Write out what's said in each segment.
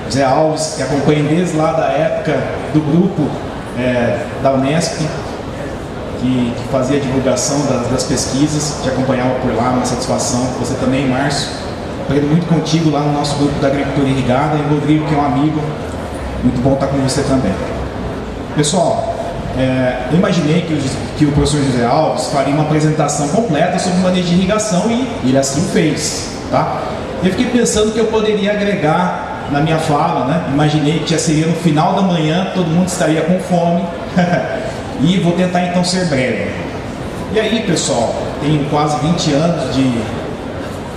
José Alves, que acompanha desde lá da época do grupo da Unesp, que fazia a divulgação das pesquisas, te acompanhava por lá, uma satisfação. Você também, Márcio, aprendo muito contigo lá no nosso grupo da Agricultura Irrigada, e o Rodrigo, que é um amigo, muito bom estar com você também. Pessoal, eu imaginei que o professor José Alves faria uma apresentação completa sobre manejo de irrigação, e ele assim fez, tá? Eu fiquei pensando que eu poderia agregar na minha fala, né? Imaginei que já seria no final da manhã, todo mundo estaria com fome, e vou tentar então ser breve. E aí, pessoal, tenho quase 20 anos de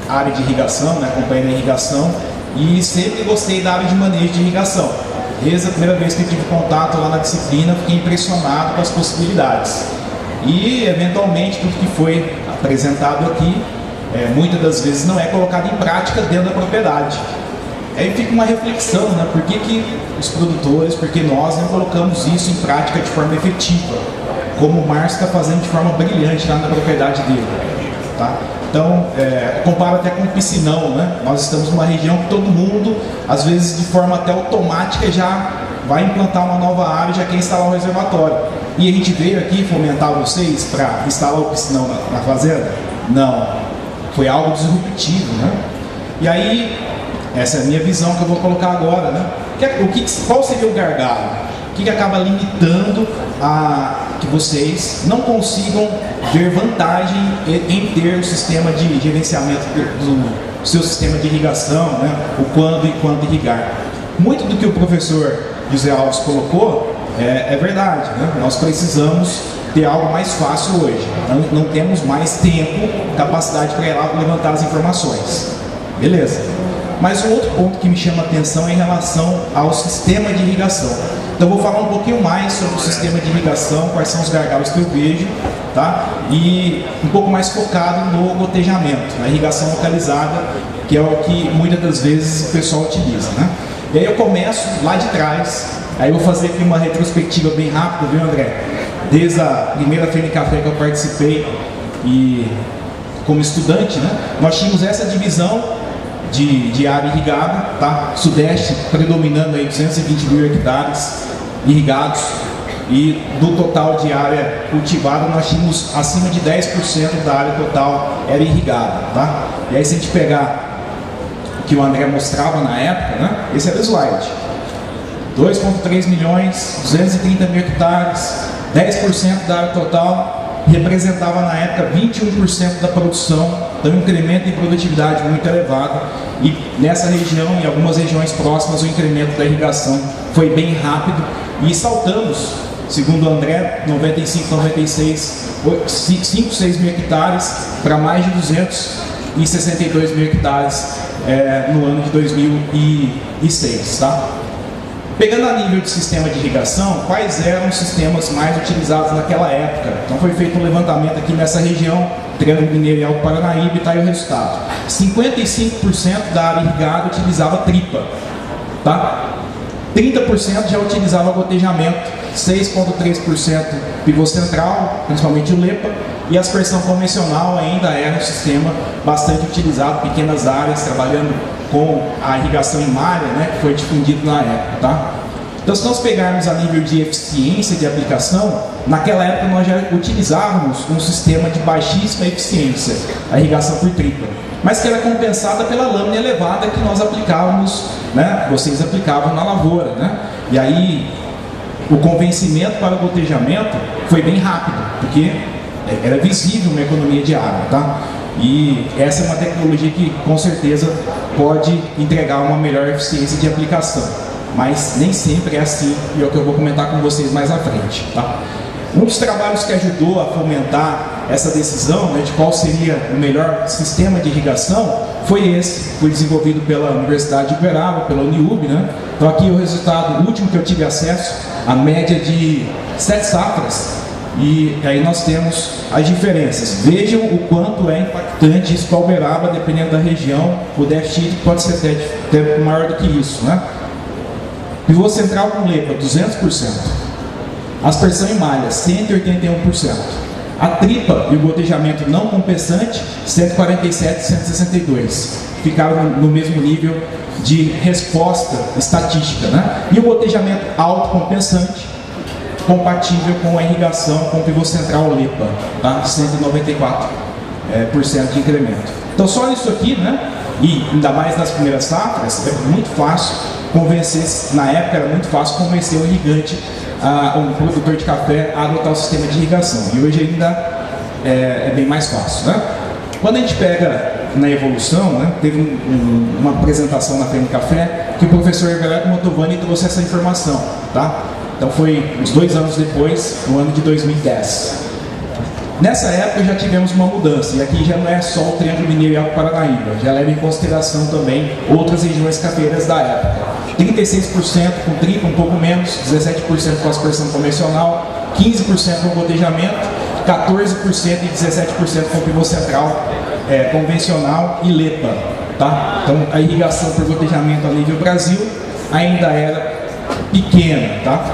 área de irrigação, né? Acompanhando a irrigação, e sempre gostei da área de manejo de irrigação. Desde a primeira vez que eu tive contato lá na disciplina, fiquei impressionado com as possibilidades. E, eventualmente, tudo que foi apresentado aqui, muitas das vezes não é colocado em prática dentro da propriedade. Aí fica uma reflexão, né? Por que os produtores, por que nós não colocamos isso em prática de forma efetiva, como o Márcio está fazendo de forma brilhante lá na propriedade dele, tá? Então, comparo até com o piscinão, né? Nós estamos numa região que todo mundo, às vezes de forma até automática, já vai implantar uma nova área e já quer instalar um reservatório. E a gente veio aqui fomentar vocês para instalar o piscinão na fazenda? Não. Foi algo disruptivo, né? E aí, essa é a minha visão que eu vou colocar agora, né? Qual seria o gargalo? O que acaba limitando a que vocês não consigam ver vantagem em ter o sistema de gerenciamento do seu sistema de irrigação, né? O quando e quanto irrigar. Muito do que o professor José Alves colocou é verdade, né? Nós precisamos ter algo mais fácil hoje. Não temos mais tempo, capacidade para levantar as informações. Beleza. Mas um outro ponto que me chama a atenção é em relação ao sistema de irrigação. Então eu vou falar um pouquinho mais sobre o sistema de irrigação, quais são os gargalos que eu vejo, tá? E um pouco mais focado no gotejamento, na irrigação localizada, que é o que muitas das vezes o pessoal utiliza, né? E aí eu começo lá de trás, aí eu vou fazer aqui uma retrospectiva bem rápida, viu, André? Desde a primeira Feira de Café que eu participei e como estudante, né? Nós tínhamos essa divisão de área irrigada, tá? Sudeste predominando aí 220 mil hectares irrigados, e do total de área cultivada nós tínhamos acima de 10% da área total era irrigada, tá? E aí se a gente pegar o que o André mostrava na época, né? Esse era o slide. 2,3 milhões, 230 mil hectares, 10% da área total, representava na época 21% da produção, então um incremento em produtividade muito elevado, e nessa região e algumas regiões próximas o incremento da irrigação foi bem rápido, e saltamos, segundo o André, 95, 96, 5, 6 mil hectares para mais de 262 mil hectares no ano de 2006, tá? Pegando a nível de sistema de irrigação, quais eram os sistemas mais utilizados naquela época? Então foi feito um levantamento aqui nessa região, Triângulo Mineiro e Alto Paranaíba, e está aí o resultado. 55% da área irrigada utilizava tripa, tá? 30% já utilizava gotejamento, 6,3% pivô central, principalmente o LEPA, e a aspersão convencional ainda era um sistema bastante utilizado, pequenas áreas, trabalhando com a irrigação em malha, né, que foi difundido na época, tá? Então, se nós pegarmos a nível de eficiência de aplicação, naquela época nós já utilizávamos um sistema de baixíssima eficiência, a irrigação por tripa, mas que era compensada pela lâmina elevada que nós aplicávamos, né, vocês aplicavam na lavoura, né? E aí o convencimento para o gotejamento foi bem rápido, porque era visível uma economia de água, tá? E essa é uma tecnologia que com certeza pode entregar uma melhor eficiência de aplicação, mas nem sempre é assim, e é o que eu vou comentar com vocês mais à frente, tá? Um dos trabalhos que ajudou a fomentar essa decisão, né, de qual seria o melhor sistema de irrigação foi esse, foi desenvolvido pela Universidade de Uberaba, pela Uniub, né? Então aqui o resultado último que eu tive acesso, a média de 7 safras, e aí nós temos as diferenças. Vejam o quanto é impactante isso para Uberaba, dependendo da região, o déficit pode ser até maior do que isso, né? Pivô central com LEPA, 200%. Aspersão em malha, 181%. A tripa e o gotejamento não compensante, 147 e 162. Ficaram no mesmo nível de resposta estatística, né? E o gotejamento autocompensante, compatível com a irrigação com pivô central LEPA, tá? 194% de incremento. Então só isso aqui, né? E ainda mais nas primeiras safras, é muito fácil convencer, na época era muito fácil convencer o irrigante, um produtor de café a adotar o sistema de irrigação. E hoje ainda é bem mais fácil, né? Quando a gente pega na evolução, né, teve uma apresentação na Feira do Café que o professor Everardo Mantovani trouxe essa informação, tá? Então foi uns 2 anos depois, no ano de 2010. Nessa época já tivemos uma mudança, e aqui já não é só o Triângulo Mineiro e Alto Paranaíba, já leva em consideração também outras regiões cafeeiras da época. 36% com tripa, um pouco menos, 17% com aspersão convencional, 15% com gotejamento, 14% e 17% com pivô central convencional e LEPA, tá? Então a irrigação por gotejamento a nível Brasil ainda era pequena, tá?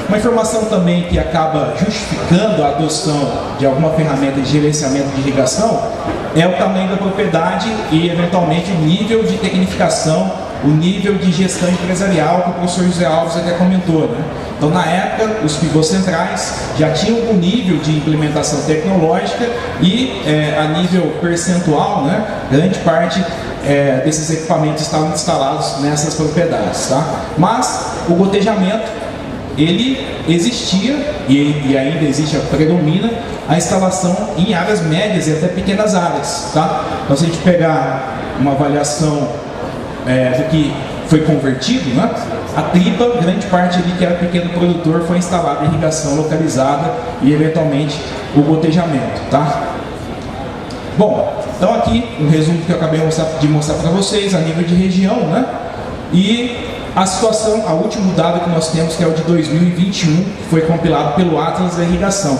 Uma informação também que acaba justificando a adoção de alguma ferramenta de gerenciamento de irrigação é o tamanho da propriedade e, eventualmente, o nível de tecnificação, o nível de gestão empresarial que o professor José Alves até comentou, né? Então, na época, os pivôs centrais já tinham um nível de implementação tecnológica e, a nível percentual, né, grande parte desses equipamentos estavam instalados nessas propriedades, tá? Mas o gotejamento, ele existia e ainda existe, predomina a instalação em áreas médias e até pequenas áreas, tá? Então, se a gente pegar uma avaliação do que foi convertido, né? A tripa, grande parte ali que era pequeno produtor, foi instalada em irrigação localizada e eventualmente o gotejamento, tá? Bom, então aqui um resumo que eu acabei de mostrar para vocês a nível de região, né? E a situação, o último dado que nós temos, que é o de 2021, que foi compilado pelo Atlas da Irrigação.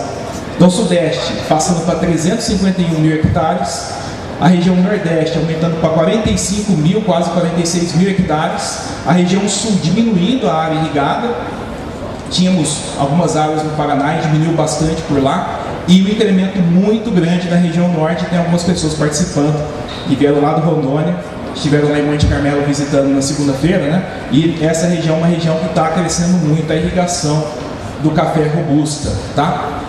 Então, Sudeste passando para 351 mil hectares, a região Nordeste aumentando para 45 mil, quase 46 mil hectares, a região Sul diminuindo a área irrigada, tínhamos algumas áreas no Paraná e diminuiu bastante por lá, e um incremento muito grande na região Norte, tem algumas pessoas participando, que vieram lá do Rondônia, estiveram lá em Monte Carmelo visitando na segunda-feira, né? E essa região é uma região que está crescendo muito a irrigação do café robusta, tá?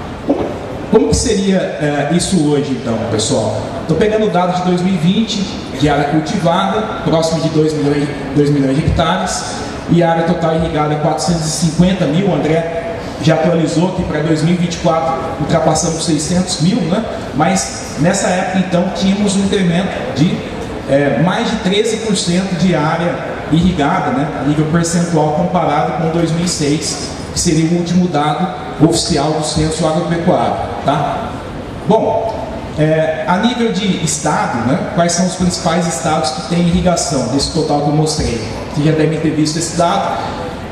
Como que seria isso hoje, então, pessoal? Estou pegando dados de 2020, de área cultivada, próximo de 2 milhões de hectares, e área total irrigada 450 mil, o André já atualizou que para 2024 ultrapassamos 600 mil, né? Mas nessa época, então, tínhamos um incremento de mais de 13% de área irrigada, né, a nível percentual comparado com 2006, que seria o último dado oficial do Censo Agropecuário, tá? Bom, a nível de estado, né, quais são os principais estados que têm irrigação desse total que eu mostrei? Vocês já devem ter visto esse dado.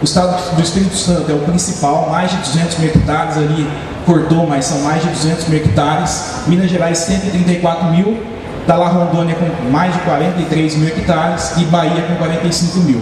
O estado do Espírito Santo é o principal, mais de 200 mil hectares, ali cortou, mas são mais de 200 mil hectares. Minas Gerais, 134 mil. Está lá Rondônia com mais de 43 mil hectares e Bahia com 45 mil.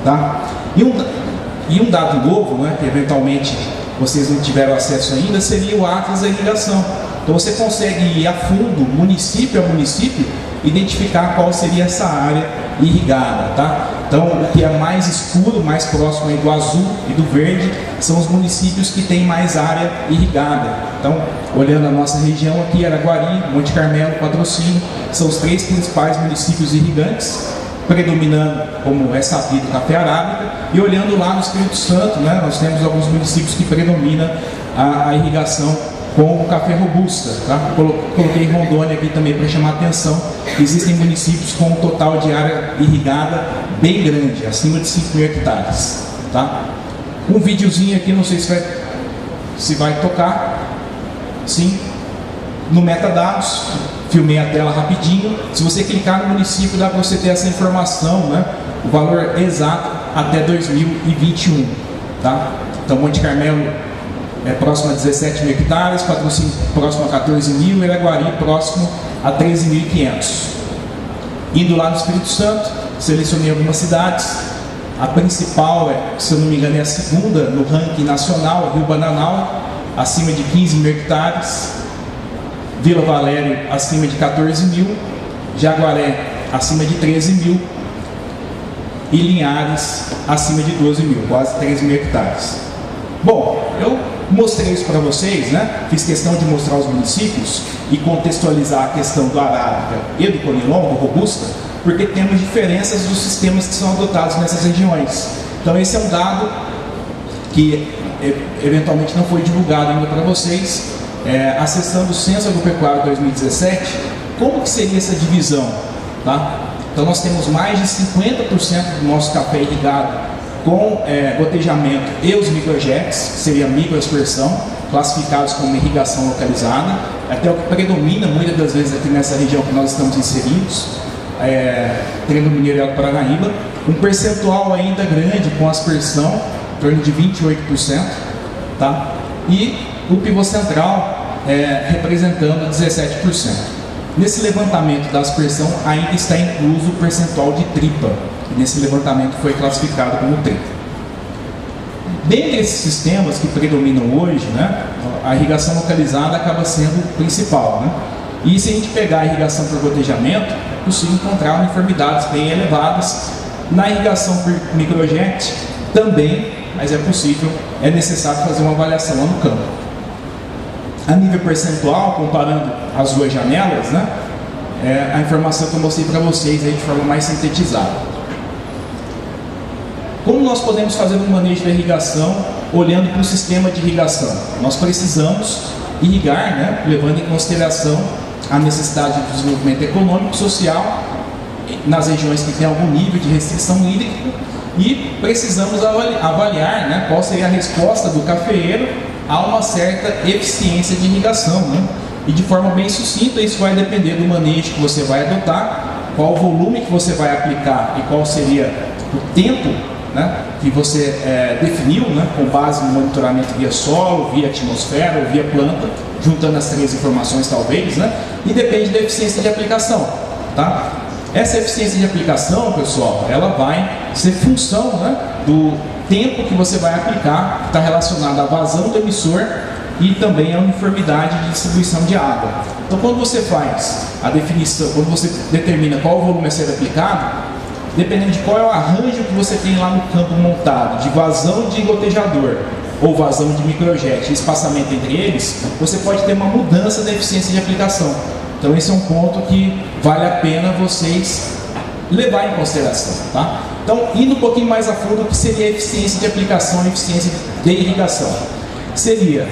Tá? E um dado novo, né, que eventualmente vocês não tiveram acesso ainda, seria o Atlas da Irrigação. Então você consegue ir a fundo, município a município, identificar qual seria essa área irrigada. Tá? Então o que é mais escuro, mais próximo aí do azul e do verde, são os municípios que têm mais área irrigada. Então, olhando a nossa região aqui, Araguari, Monte Carmelo, Patrocínio, são os 3 principais municípios irrigantes, predominando, como é sabido, café arábica, e olhando lá no Espírito Santo, né, nós temos alguns municípios que predominam a irrigação com o café robusta. Tá? Coloquei Rondônia aqui também para chamar a atenção. Existem municípios com um total de área irrigada bem grande, acima de 5 mil hectares. Tá? Um videozinho aqui, não sei se vai tocar. Sim, no metadados, filmei a tela rapidinho. Se você clicar no município, dá para você ter essa informação, né? O valor exato até 2021, tá? Então, Monte Carmelo é próximo a 17 mil hectares, Patrocínio próximo a 14 mil, Araguari próximo a 13.500. Indo lá no Espírito Santo, selecionei algumas cidades. A principal, se eu não me engano, é a segunda no ranking nacional, Rio Bananal, acima de 15 mil hectares, Vila Valério acima de 14 mil, Jaguaré acima de 13 mil, e Linhares acima de 12 mil, quase 3 mil hectares. Bom, eu mostrei isso para vocês, né? Fiz questão de mostrar os municípios e contextualizar a questão do Arábica e do Conilon, do Robusta, porque temos diferenças dos sistemas que são adotados nessas regiões. Então esse é um dado que eventualmente não foi divulgado ainda para vocês. Acessando o Censo Agropecuário 2017, como que seria essa divisão? Tá? Então nós temos mais de 50% do nosso café irrigado com gotejamento e os microjets, que seria a microaspersão, classificados como irrigação localizada, até o que predomina muitas das vezes aqui nessa região que nós estamos inseridos, Triângulo Mineiro e Alto Paranaíba, um percentual ainda grande com aspersão, em torno de 28%, tá? E o pivô central representando 17%. Nesse levantamento da aspersão ainda está incluso o percentual de tripa, e nesse levantamento foi classificado como tripa. Dentre esses sistemas que predominam hoje, né, a irrigação localizada acaba sendo o principal, né? E se a gente pegar a irrigação por gotejamento, é possível encontrar uniformidades bem elevadas. Na irrigação por microjet também, mas é possível, é necessário fazer uma avaliação lá no campo. A nível percentual, comparando as duas janelas, né, a informação que eu mostrei para vocês aí de forma mais sintetizada. Como nós podemos fazer um manejo da irrigação olhando para o sistema de irrigação? Nós precisamos irrigar, né, levando em consideração a necessidade de desenvolvimento econômico e social nas regiões que têm algum nível de restrição hídrica, e precisamos avaliar, né, qual seria a resposta do cafeeiro a uma certa eficiência de irrigação, né? E de forma bem sucinta, isso vai depender do manejo que você vai adotar, qual o volume que você vai aplicar e qual seria o tempo, né, que você definiu, né, com base no monitoramento via solo, via atmosfera ou via planta, juntando as três informações talvez, né, e depende da eficiência de aplicação, tá? Essa eficiência de aplicação, pessoal, ela vai ser função, né, do tempo que você vai aplicar, que está relacionado à vazão do emissor e também à uniformidade de distribuição de água. Então, quando você faz a definição, quando você determina qual o volume a ser aplicado, dependendo de qual é o arranjo que você tem lá no campo montado, de vazão de gotejador ou vazão de microjet, espaçamento entre eles, você pode ter uma mudança da eficiência de aplicação. Então esse é um ponto que vale a pena vocês levar em consideração, tá? Então, indo um pouquinho mais a fundo, o que seria eficiência de aplicação e eficiência de irrigação? Seria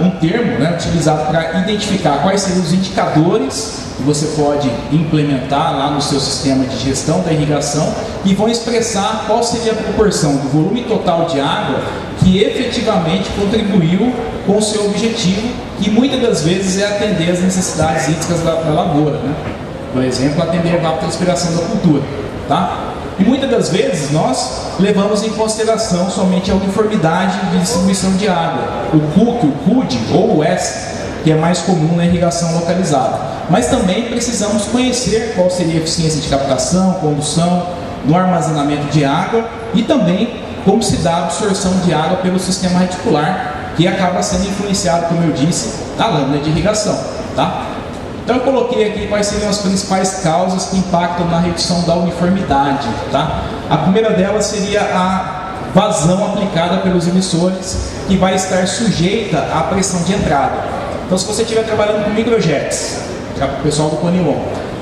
um termo, né, utilizado para identificar quais seriam os indicadores que você pode implementar lá no seu sistema de gestão da irrigação e vão expressar qual seria a proporção do volume total de água que efetivamente contribuiu com o seu objetivo, que muitas das vezes é atender às necessidades hídricas da lavoura, né? Por exemplo, atender a evapotranspiração da cultura, tá? E muitas das vezes nós levamos em consideração somente a uniformidade de distribuição de água, o CUC, o CUD ou o S, que é mais comum na irrigação localizada. Mas também precisamos conhecer qual seria a eficiência de captação, condução, no armazenamento de água e também como se dá a absorção de água pelo sistema reticular, que acaba sendo influenciado, como eu disse, na lâmina de irrigação, tá? Então eu coloquei aqui quais seriam as principais causas que impactam na redução da uniformidade, tá? A primeira delas seria a vazão aplicada pelos emissores, que vai estar sujeita à pressão de entrada. Então, se você estiver trabalhando com microjets, para o pessoal do Conilon,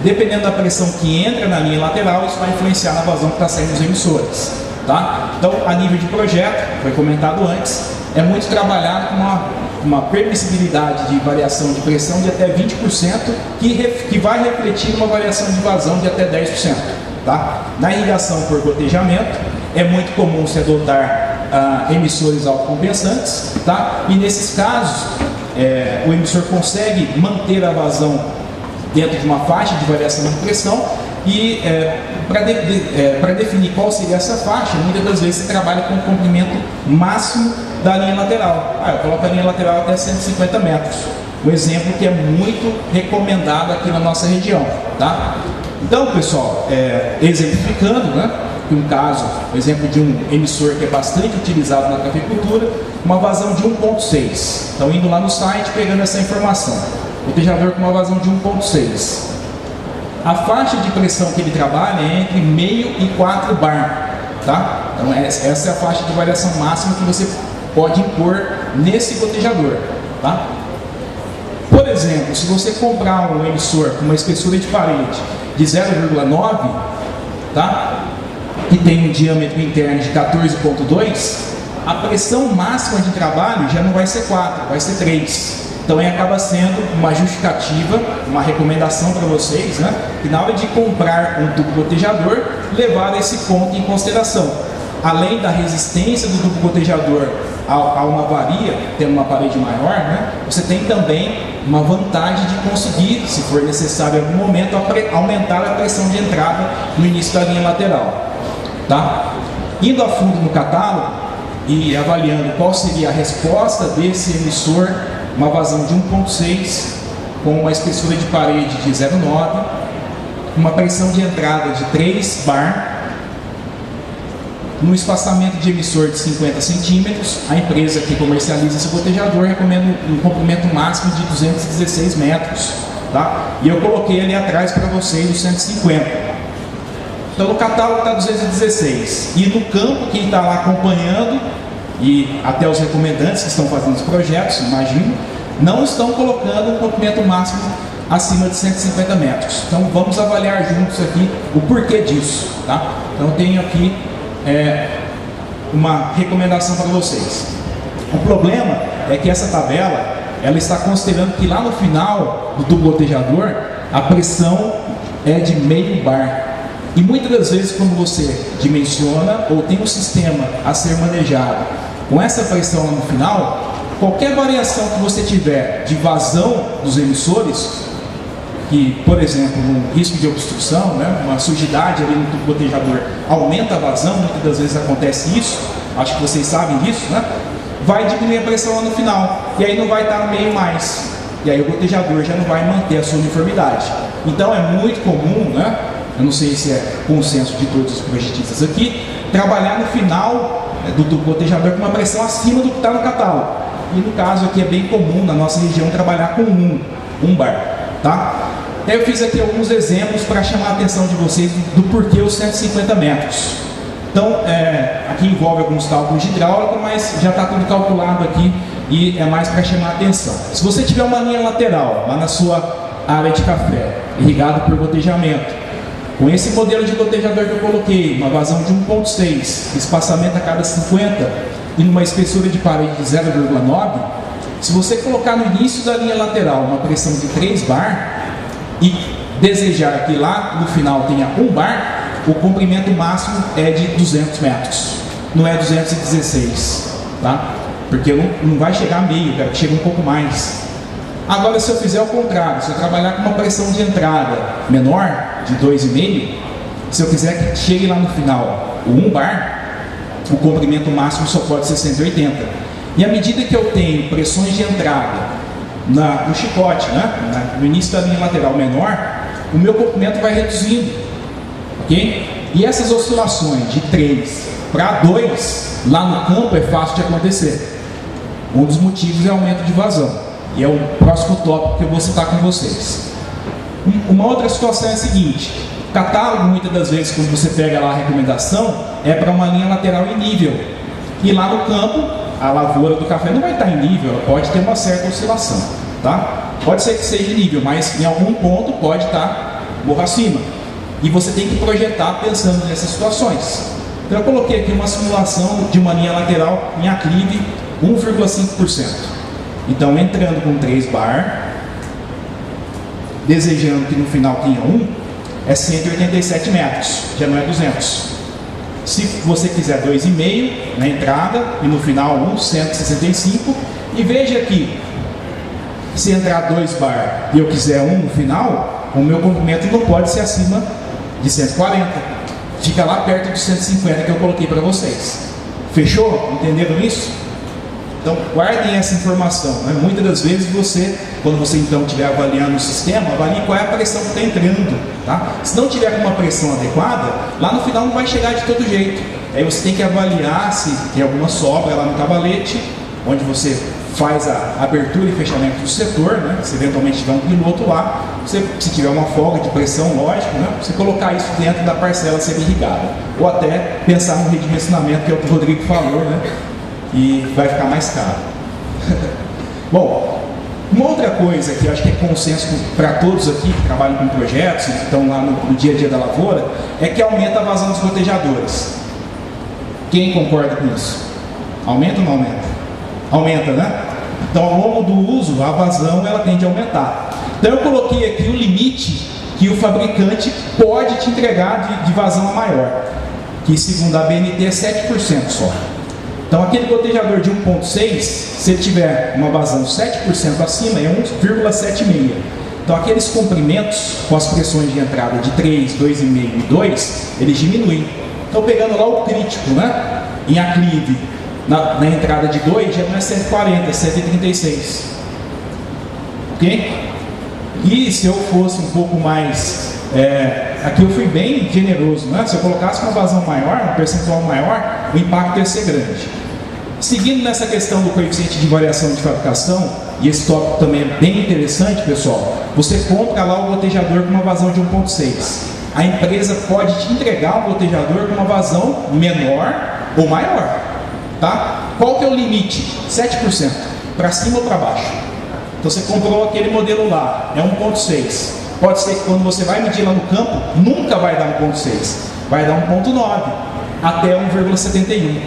dependendo da pressão que entra na linha lateral, isso vai influenciar na vazão que está saindo dos emissores, tá? Então, a nível de projeto, foi comentado antes, é muito trabalhado com uma permissibilidade de variação de pressão de até 20%, que vai refletir uma variação de vazão de até 10%. Tá? Na irrigação por gotejamento, é muito comum se adotar emissores autocompensantes, tá? E nesses casos, o emissor consegue manter a vazão dentro de uma faixa de variação de pressão e para definir qual seria essa faixa, muitas das vezes se trabalha com o comprimento máximo da linha lateral. Eu coloco a linha lateral até 150 metros. Um exemplo que é muito recomendado aqui na nossa região, tá? Então, pessoal, exemplificando, né, um caso, o exemplo de um emissor que é bastante utilizado na cafeicultura, uma vazão de 1.6. Então, indo lá no site, pegando essa informação. Gotejador com uma vazão de 1.6. A faixa de pressão que ele trabalha é entre meio e 4 bar, tá? Então essa é a faixa de variação máxima que você pode impor nesse gotejador, tá? Por exemplo, se você comprar um emissor com uma espessura de parede de 0,9, tá? Que tem um diâmetro interno de 14,2, a pressão máxima de trabalho já não vai ser 4, vai ser 3. Então aí acaba sendo uma justificativa, uma recomendação para vocês, né? Que na hora de comprar um tubo gotejador, levar esse ponto em consideração. Além da resistência do tubo gotejador a uma avaria, tendo uma parede maior, né? Você tem também uma vantagem de conseguir, se for necessário em algum momento, aumentar a pressão de entrada no início da linha lateral. Tá? Indo a fundo no catálogo e avaliando qual seria a resposta desse emissor, uma vazão de 1,6 com uma espessura de parede de 0,9, uma pressão de entrada de 3 bar, no espaçamento de emissor de 50 centímetros, a empresa que comercializa esse gotejador recomenda um comprimento máximo de 216 metros. Tá? E eu coloquei ali atrás para vocês os 150. Então no catálogo está 216. E no campo, quem está lá acompanhando, e até os recomendantes que estão fazendo os projetos, imagino, não estão colocando um comprimento máximo acima de 150 metros. Então vamos avaliar juntos aqui o porquê disso. Tá? Então eu tenho aqui uma recomendação para vocês. O problema é que essa tabela ela está considerando que lá no final do tubo gotejador a pressão é de meio bar. E muitas das vezes quando você dimensiona ou tem um sistema a ser manejado com essa pressão lá no final, qualquer variação que você tiver de vazão dos emissores, que, por exemplo, um risco de obstrução, né, uma sujidade ali no tubo gotejador aumenta a vazão, muitas das vezes acontece isso, acho que vocês sabem disso, né? Vai diminuir a pressão lá no final, e aí não vai estar no meio mais, e aí o gotejador já não vai manter a sua uniformidade. Então é muito comum, né? Eu não sei se é consenso de todos os projetistas aqui, trabalhar no final do tubo gotejador com uma pressão acima do que está no catálogo. E no caso aqui é bem comum na nossa região trabalhar com um bar, tá? Eu fiz aqui alguns exemplos para chamar a atenção de vocês do porquê os 150 metros. Então, aqui envolve alguns cálculos de hidráulica, mas já está tudo calculado aqui e é mais para chamar a atenção. Se você tiver uma linha lateral lá na sua área de café, irrigado por gotejamento, com esse modelo de gotejador que eu coloquei, uma vazão de 1,6, espaçamento a cada 50 e numa espessura de parede de 0,9, se você colocar no início da linha lateral uma pressão de 3 bar, e desejar que lá no final tenha 1 bar, o comprimento máximo é de 200 metros, não é 216, tá? Porque não vai chegar a meio, quero que chegue um pouco mais. Agora, se eu fizer o contrário, se eu trabalhar com uma pressão de entrada menor, de 2,5, se eu quiser que chegue lá no final o 1 bar, o comprimento máximo só pode ser 180. E à medida que eu tenho pressões de entrada no chicote, né, no início da linha lateral menor, o meu comprimento vai reduzindo, ok? E essas oscilações de 3 para 2 lá no campo é fácil de acontecer. Um dos motivos é o aumento de vazão, e é o próximo tópico que eu vou citar com vocês. Uma outra situação é a seguinte: catálogo, muitas das vezes, quando você pega lá a recomendação, é para uma linha lateral em nível, e lá no campo a lavoura do café não vai estar em nível, ela pode ter uma certa oscilação, tá? Pode ser que seja em nível, mas em algum ponto pode estar morro acima. E você tem que projetar pensando nessas situações. Então eu coloquei aqui uma simulação de uma linha lateral em aclive 1,5%. Então entrando com 3 bar, desejando que no final tenha 1, é 187 metros, já não é 200. Se você quiser 2,5 na entrada e no final 165, e veja aqui, se entrar 2 bar e eu quiser 1 no final, o meu comprimento não pode ser acima de 140, fica lá perto dos 150 que eu coloquei para vocês. Fechou? Entenderam isso? Então guardem essa informação, né? Muitas das vezes você, quando você então estiver avaliando o sistema, avalie qual é a pressão que está entrando, tá? Se não tiver com uma pressão adequada, lá no final não vai chegar de todo jeito. Aí você tem que avaliar se tem alguma sobra lá no cavalete, onde você faz a abertura e fechamento do setor, né? Se eventualmente tiver um piloto lá, você, se tiver uma folga de pressão, lógico, né? Você colocar isso dentro da parcela a ser irrigada. Ou até pensar no redimensionamento, que é o que o Rodrigo falou, né? E vai ficar mais caro. Bom, uma outra coisa que eu acho que é consenso para todos aqui que trabalham com projetos, que estão lá no dia a dia da lavoura, é que aumenta a vazão dos gotejadores. Quem concorda com isso? Aumenta ou não aumenta? Aumenta, né? Então, ao longo do uso, a vazão ela tende a aumentar. Então, eu coloquei aqui o limite que o fabricante pode te entregar de vazão a maior, que segundo a BNT é 7% só. Então, aquele gotejador de 1,6, se ele tiver uma vazão 7% acima, é 1,76. Então, aqueles comprimentos com as pressões de entrada de 3, 2,5 e 2, eles diminuem. Então, pegando lá o crítico, né? Em aclive, na entrada de 2, já não é 140, é 136. Ok? E se eu fosse um pouco mais... aqui eu fui bem generoso, né? Se eu colocasse uma vazão maior, um percentual maior, o impacto ia ser grande. Seguindo nessa questão do coeficiente de variação de fabricação, e esse tópico também é bem interessante, pessoal, você compra lá o gotejador com uma vazão de 1,6. A empresa pode te entregar um gotejador com uma vazão menor ou maior, tá? Qual que é o limite? 7%, para cima ou para baixo. Então você comprou aquele modelo lá, é 1,6. Pode ser que quando você vai medir lá no campo, nunca vai dar 1,6, vai dar 1,9 até 1,71.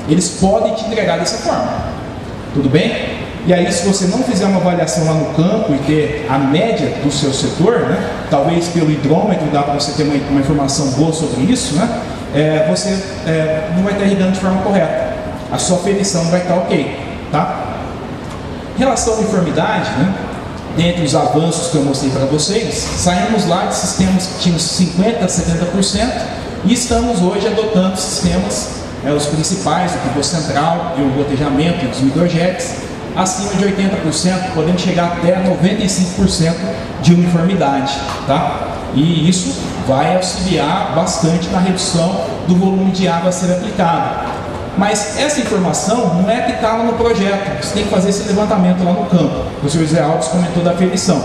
Eles podem te entregar dessa forma, tudo bem? E aí, se você não fizer uma avaliação lá no campo e ter a média do seu setor, né, talvez pelo hidrômetro dá para você ter uma informação boa sobre isso, né, você não vai estar irrigando de forma correta. A sua aferição vai estar ok, tá? Em relação à uniformidade, né, dentre os avanços que eu mostrei para vocês, saímos lá de sistemas que tinham 50% a 70% e estamos hoje adotando sistemas, os principais, o pico central e o gotejamento e os microjetes, acima de 80%, podendo chegar até 95% de uniformidade, tá? E isso vai auxiliar bastante na redução do volume de água a ser aplicado. Mas essa informação não é que está lá no projeto, você tem que fazer esse levantamento lá no campo. O professor José Alves comentou da aferição,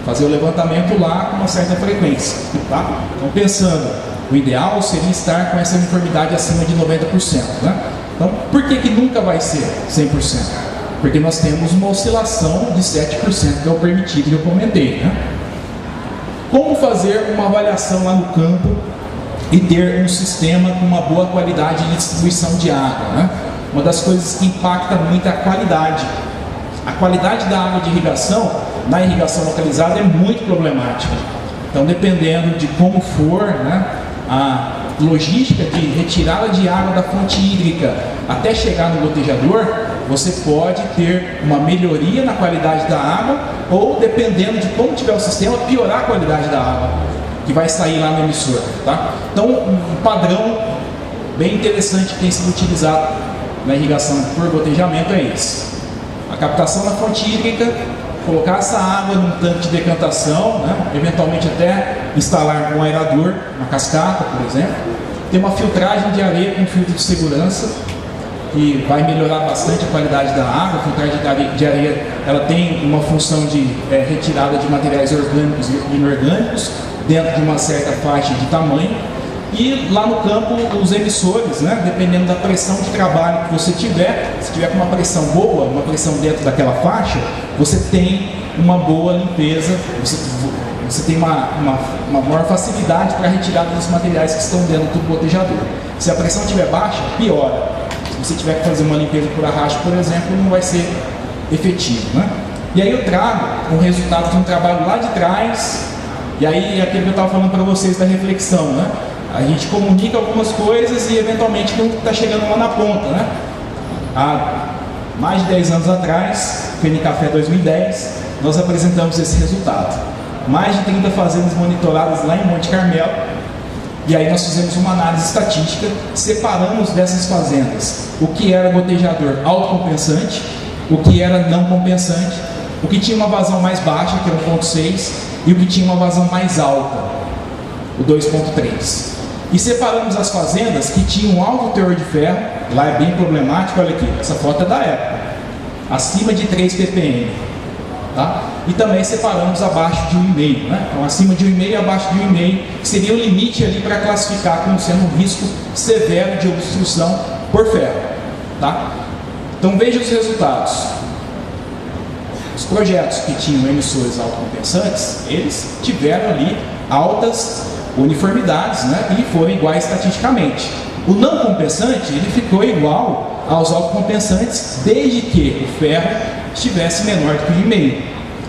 fazer o levantamento lá com uma certa frequência, tá? Então, pensando, o ideal seria estar com essa uniformidade acima de 90%, né? Então, por que nunca vai ser 100%? Porque nós temos uma oscilação de 7%, que é o permitido que eu comentei, né? Como fazer uma avaliação lá no campo e ter um sistema com uma boa qualidade de distribuição de água, né? Uma das coisas que impacta muito é a qualidade. A qualidade da água de irrigação, na irrigação localizada, é muito problemática. Então, dependendo de como for, né, a logística de retirada de água da fonte hídrica até chegar no gotejador, você pode ter uma melhoria na qualidade da água ou, dependendo de como tiver o sistema, piorar a qualidade da água que vai sair lá no emissor, tá? Então, um padrão bem interessante que tem sido utilizado na irrigação por gotejamento é esse: a captação da fonte hídrica, colocar essa água num tanque de decantação, né? Eventualmente até instalar um aerador, uma cascata, por exemplo, ter uma filtragem de areia com filtro de segurança, que vai melhorar bastante a qualidade da água. A filtragem de areia ela tem uma função de retirada de materiais orgânicos e inorgânicos dentro de uma certa faixa de tamanho. E lá no campo, os emissores, né, dependendo da pressão de trabalho que você tiver, se tiver com uma pressão boa, uma pressão dentro daquela faixa, você tem uma boa limpeza, você tem uma maior facilidade para a retirada dos materiais que estão dentro do gotejador. Se a pressão estiver baixa, piora. Se você tiver que fazer uma limpeza por arrasto, por exemplo, não vai ser efetivo, né? E aí eu trago o resultado de um trabalho lá de trás, e aí aquilo que eu estava falando para vocês da reflexão, né? A gente comunica algumas coisas e eventualmente não está chegando lá na ponta, né? Há mais de 10 anos atrás, FENICAFÉ 2010, nós apresentamos esse resultado. Mais de 30 fazendas monitoradas lá em Monte Carmelo, e aí nós fizemos uma análise estatística, separamos dessas fazendas o que era gotejador autocompensante, o que era não compensante, o que tinha uma vazão mais baixa, que é 1,6, e o que tinha uma vazão mais alta, o 2,3. E separamos as fazendas que tinham um alto teor de ferro, lá é bem problemático, olha aqui, essa foto é da época. acima de 3 ppm. Tá? E também separamos abaixo de 1,5, né? Então acima de 1,5 e abaixo de 1,5, que seria o limite ali para classificar como sendo um risco severo de obstrução por ferro. Tá? Então veja os resultados. Os projetos que tinham emissores autocompensantes, eles tiveram ali altas uniformidades, né? E foram iguais estatisticamente. O não compensante, ele ficou igual aos autocompensantes desde que o ferro estivesse menor do que 1,5.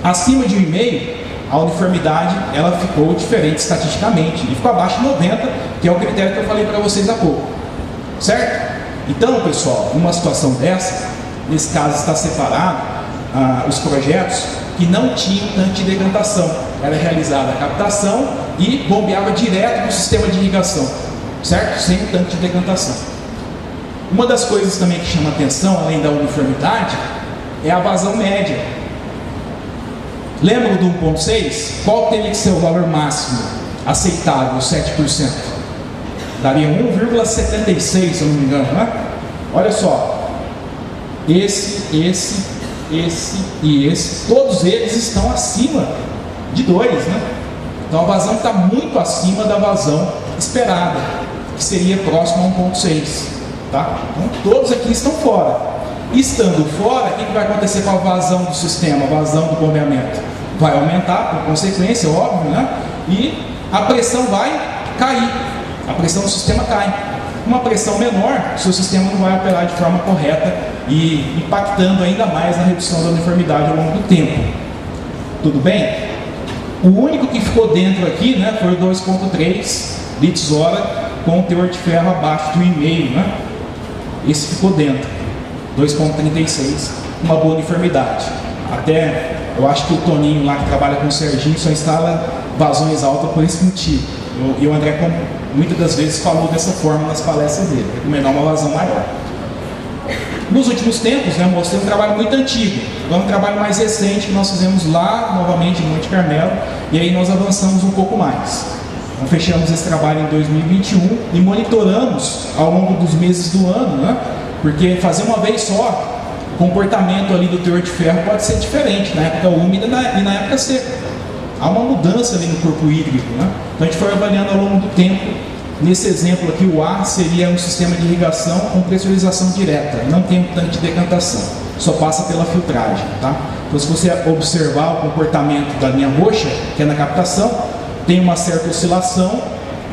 Acima de 1,5, a uniformidade ela ficou diferente estatisticamente e ficou abaixo de 90, que é o critério que eu falei para vocês há pouco. Certo? Então, pessoal, numa situação dessa, nesse caso está separado os projetos que não tinham tanque de decantação. Era realizada a captação e bombeava direto no sistema de irrigação, certo? Sem o tanque de decantação. Uma das coisas também que chama atenção, além da uniformidade, é a vazão média. Lembra do 1,6? Qual teria que ser o valor máximo aceitável, 7%? Daria 1,76, se eu não me engano, né? Olha só, esse e esse, todos eles estão acima de 2, né? Então a vazão está muito acima da vazão esperada, que seria próximo a 1,6, tá? Então todos aqui estão fora. Estando fora, o que vai acontecer com a vazão do sistema, a vazão do bombeamento? Vai aumentar, por consequência, óbvio, né? E a pressão vai cair, a pressão do sistema cai. Uma pressão menor, o seu sistema não vai operar de forma correta e impactando ainda mais na redução da uniformidade ao longo do tempo. Tudo bem? O único que ficou dentro aqui, né, foi o 2,3 litros hora com o teor de ferro abaixo de 1,5, né? Esse ficou dentro, 2,36, uma boa uniformidade. Até eu acho que o Toninho lá que trabalha com o Serginho só instala vazões altas por esse motivo. E o André muitas das vezes falou dessa forma nas palestras dele, recomendar uma vazão maior. Nos últimos tempos, né, mostrei um trabalho muito antigo, agora um trabalho mais recente que nós fizemos lá, novamente em Monte Carmelo, e aí nós avançamos um pouco mais. Então fechamos esse trabalho em 2021 e monitoramos ao longo dos meses do ano, né, porque fazer uma vez só, o comportamento ali do teor de ferro pode ser diferente na época úmida e na época seca. Há uma mudança ali no corpo hídrico, né? Então a gente foi avaliando ao longo do tempo. Nesse exemplo aqui, o ar seria um sistema de irrigação com pressurização direta, não tem um tanque de decantação, só passa pela filtragem, tá? Então se você observar o comportamento da linha roxa, que é na captação, tem uma certa oscilação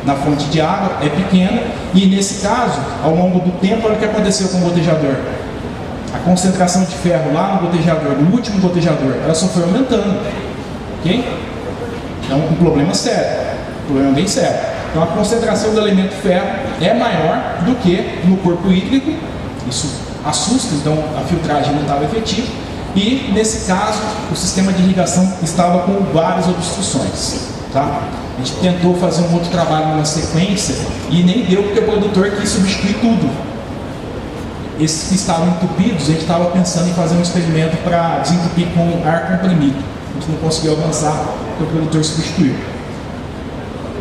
na fonte de água, é pequena, e nesse caso, ao longo do tempo, olha o que aconteceu com o gotejador. A concentração de ferro lá no gotejador, no último gotejador, ela só foi aumentando, ok? Então, um problema sério, um problema bem sério. Então, a concentração do elemento ferro é maior do que no corpo hídrico, isso assusta, então a filtragem não estava efetiva, e nesse caso, o sistema de irrigação estava com várias obstruções, tá? A gente tentou fazer um outro trabalho na sequência e nem deu porque o produtor quis substituir tudo. Esses que estavam entupidos, a gente estava pensando em fazer um experimento para desentupir com ar comprimido. A gente não conseguiu avançar porque o produtor substituiu.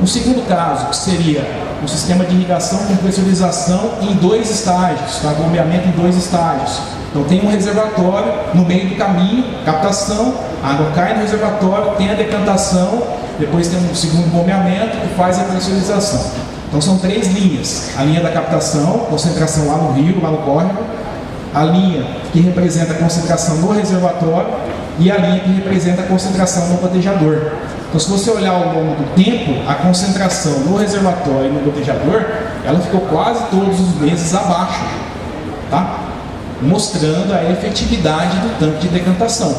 Um segundo caso, que seria um sistema de irrigação com pressurização em 2 estágios, tá? Bombeamento em 2 estágios. Então tem um reservatório no meio do caminho, captação, a água cai no reservatório, tem a decantação, depois tem um segundo bombeamento que faz a pressurização. Então são 3 linhas, a linha da captação, concentração lá no rio, lá no córrego, a linha que representa a concentração no reservatório e a linha que representa a concentração no gotejador. Então se você olhar ao longo do tempo, a concentração no reservatório e no gotejador, ela ficou quase todos os meses abaixo, tá? Mostrando a efetividade do tanque de decantação.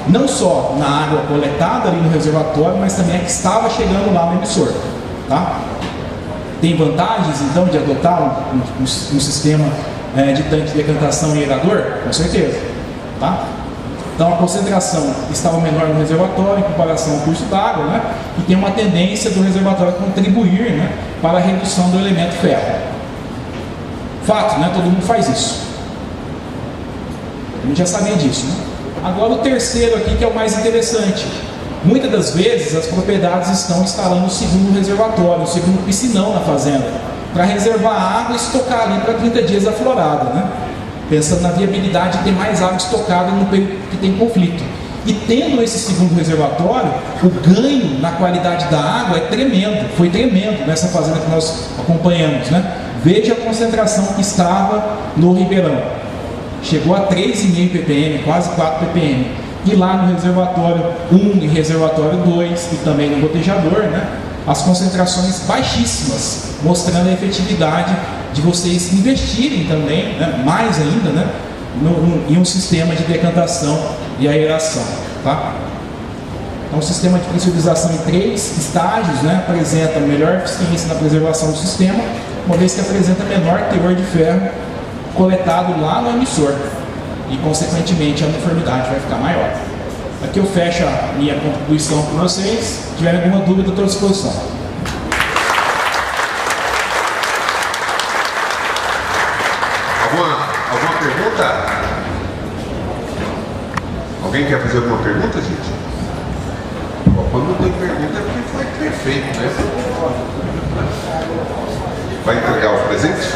Não só na água coletada ali no reservatório, mas também a que estava chegando lá no emissor, tá? Tem vantagens, então, de adotar um sistema de tanque de decantação e aerador? Com certeza, tá? Então, a concentração estava menor no reservatório em comparação ao curso d'água, né? E tem uma tendência do reservatório contribuir, né, para a redução do elemento ferro. Fato, né? Todo mundo faz isso. A gente já sabia disso, né? Agora, o terceiro aqui, que é o mais interessante. Muitas das vezes as propriedades estão instalando o segundo reservatório, o segundo piscinão na fazenda, para reservar água e estocar ali para 30 dias da florada, né? pensando na viabilidade de ter mais água estocada no período que tem conflito. E tendo esse segundo reservatório, o ganho na qualidade da água é tremendo, foi tremendo nessa fazenda que nós acompanhamos, né? Veja a concentração que estava no Ribeirão, chegou a 3,5 ppm, quase 4 ppm, e lá no reservatório 1 e reservatório 2, e também no gotejador, né? As concentrações baixíssimas, mostrando a efetividade de vocês investirem também, né? Mais ainda, né? Em um sistema de decantação e aeração, tá? Então, o sistema de pressurização em 3 estágios, né, apresenta melhor eficiência na preservação do sistema, uma vez que apresenta menor teor de ferro coletado lá no emissor e, consequentemente, a uniformidade vai ficar maior. Aqui eu fecho a minha contribuição com vocês. Se tiverem alguma dúvida, estou à disposição. Alguma pergunta? Alguém quer fazer alguma pergunta, gente? Quando não tem pergunta é porque foi perfeito, né? Vai entregar o presente?